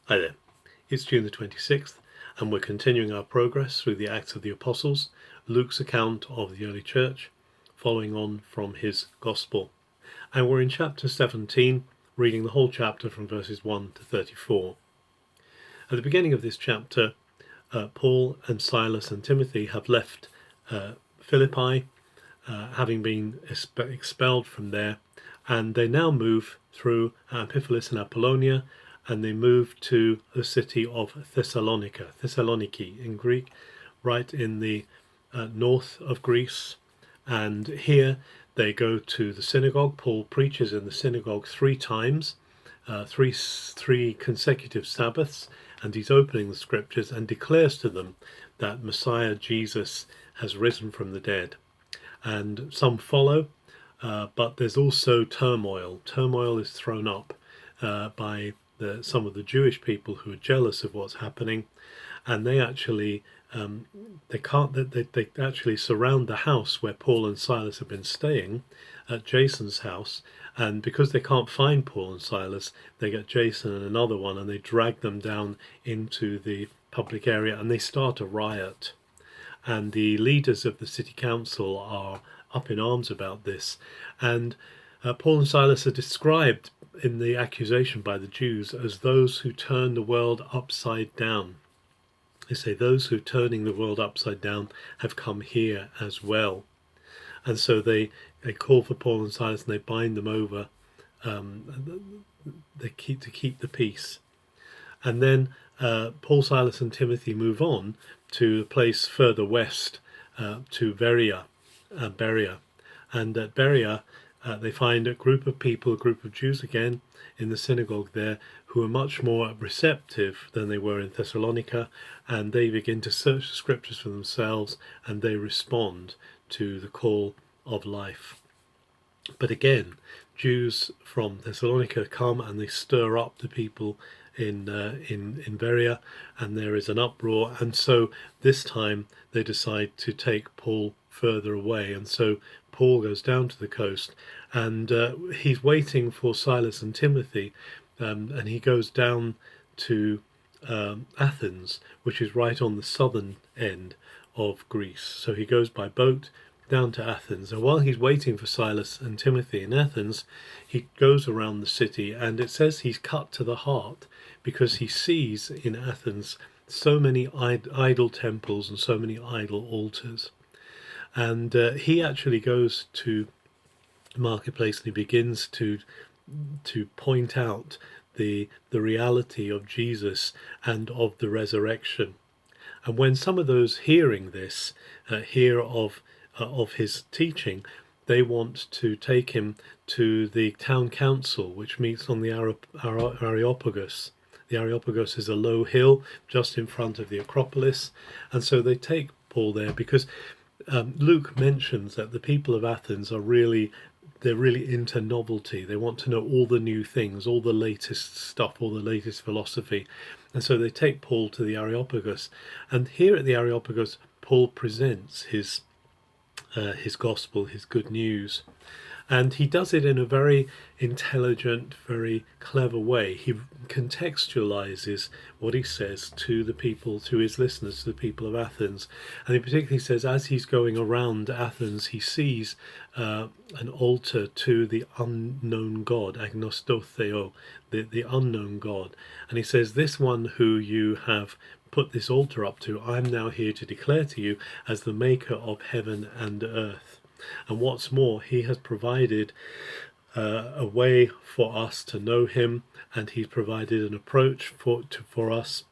Hi there, it's June the 26th, and we're continuing our progress through the Acts of the Apostles, Luke's account of the early church, following on from his Gospel. And we're in chapter 17, reading the whole chapter from verses 1 to 34. At the beginning of this chapter, Paul and Silas and Timothy have left Philippi, having been expelled from there, and they now move through Amphipolis and Apollonia, and they move to the city of Thessaloniki in Greek, right in the north of Greece. And here they go to the synagogue. Paul preaches in the synagogue 3 times, three consecutive Sabbaths, and he's opening the scriptures and declares to them that Messiah Jesus has risen from the dead. And some follow, but there's also turmoil. Turmoil is thrown up by some of the Jewish people who are jealous of what's happening, and they actually they actually surround the house where Paul and Silas have been staying, at Jason's house, and because they can't find Paul and Silas, they get Jason and another one, and they drag them down into the public area, and they start a riot. And the leaders of the city council are up in arms about this, and Paul and Silas are described in the accusation by the Jews as those who turn the world upside down. They say those who are turning the world upside down have come here as well. And so they call for Paul and Silas and they bind them over to keep the peace. And then Paul, Silas and Timothy move on to a place further west, to Beroea. And at Beroea they find a group of people, a group of Jews again, in the synagogue there, who are much more receptive than they were in Thessalonica, and they begin to search the scriptures for themselves, and they respond to the call of life. But again, Jews from Thessalonica come and they stir up the people in Beroea, and there is an uproar, and so this time they decide to take Paul further away, and so Paul goes down to the coast, and he's waiting for Silas and Timothy, and he goes down to Athens, which is right on the southern end of Greece. So he goes by boat down to Athens, and while he's waiting for Silas and Timothy in Athens, he goes around the city, and it says he's cut to the heart because he sees in Athens so many idol temples and so many idol altars. And he actually goes to the marketplace and he begins to point out the reality of Jesus and of the resurrection. And when some of those hearing this hear of his teaching, they want to take him to the town council, which meets on the Areopagus. The Areopagus is a low hill just in front of the Acropolis, and so they take Paul there because Luke mentions that the people of Athens are really into novelty. They want to know all the new things, all the latest stuff, all the latest philosophy. And so they take Paul to the Areopagus. And here at the Areopagus, Paul presents his gospel, his good news. And he does it in a very intelligent, very clever way. He contextualizes what he says to the people, to his listeners, to the people of Athens. And he particularly says, as he's going around Athens, he sees an altar to the unknown God, agnostotheo, the unknown God. And he says, this one who you have put this altar up to, I'm now here to declare to you as the maker of heaven and earth. And what's more, he has provided a way for us to know him, and he's provided an approach for us,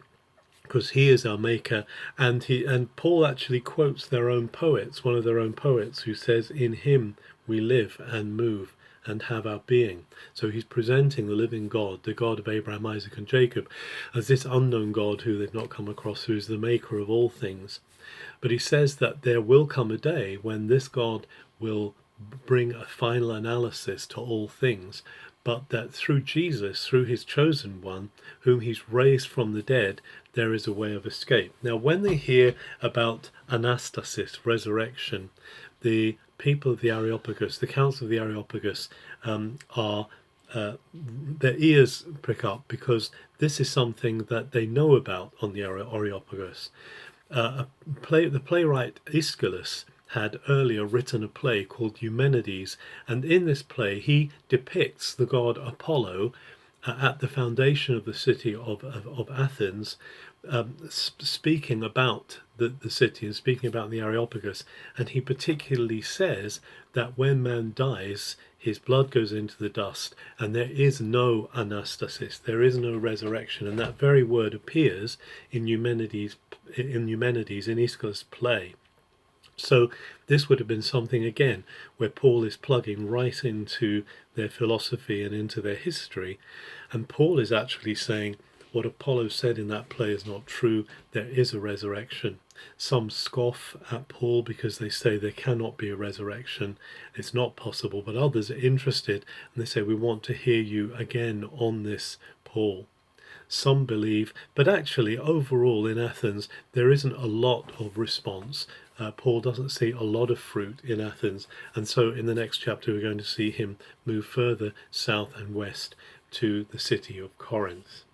because he is our maker. And Paul actually quotes their own poets, one of their own poets, who says, in him we live and move and have our being. So he's presenting the living God, the God of Abraham, Isaac and Jacob, as this unknown God who they've not come across, who is the maker of all things. But he says that there will come a day when this God will bring a final analysis to all things, but that through Jesus, through his chosen one, whom he's raised from the dead, there is a way of escape. Now, when they hear about anastasis, resurrection, the people of the Areopagus, the council of the Areopagus, are their ears prick up, because this is something that they know about on the Areopagus. The playwright Aeschylus had earlier written a play called Eumenides, and in this play he depicts the god Apollo at the foundation of the city of Athens, speaking about the city and speaking about the Areopagus. And he particularly says that when man dies, his blood goes into the dust, and there is no anastasis, there is no resurrection. And that very word appears in Eumenides, in Aeschylus' play. So this would have been something, again, where Paul is plugging right into their philosophy and into their history. And Paul is actually saying what Apollo said in that play is not true. There is a resurrection. Some scoff at Paul because they say there cannot be a resurrection. It's not possible. But others are interested, and they say, we want to hear you again on this, Paul. Some believe, but actually overall in Athens there isn't a lot of response. Paul doesn't see a lot of fruit in Athens, and so in the next chapter we're going to see him move further south and west to the city of Corinth.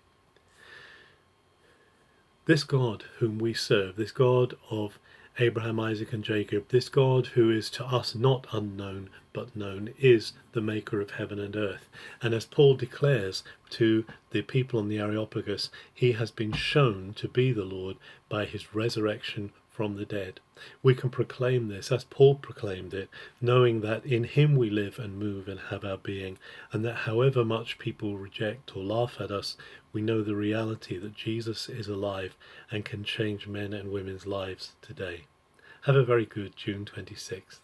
This God whom we serve, this God of Abraham, Isaac and Jacob, this God who is to us not unknown but known, is the maker of heaven and earth. And as Paul declares to the people on the Areopagus, he has been shown to be the Lord by his resurrection from the dead. We can proclaim this as Paul proclaimed it, knowing that in him we live and move and have our being, and that however much people reject or laugh at us, we know the reality that Jesus is alive and can change men and women's lives today. Have a very good June 26th.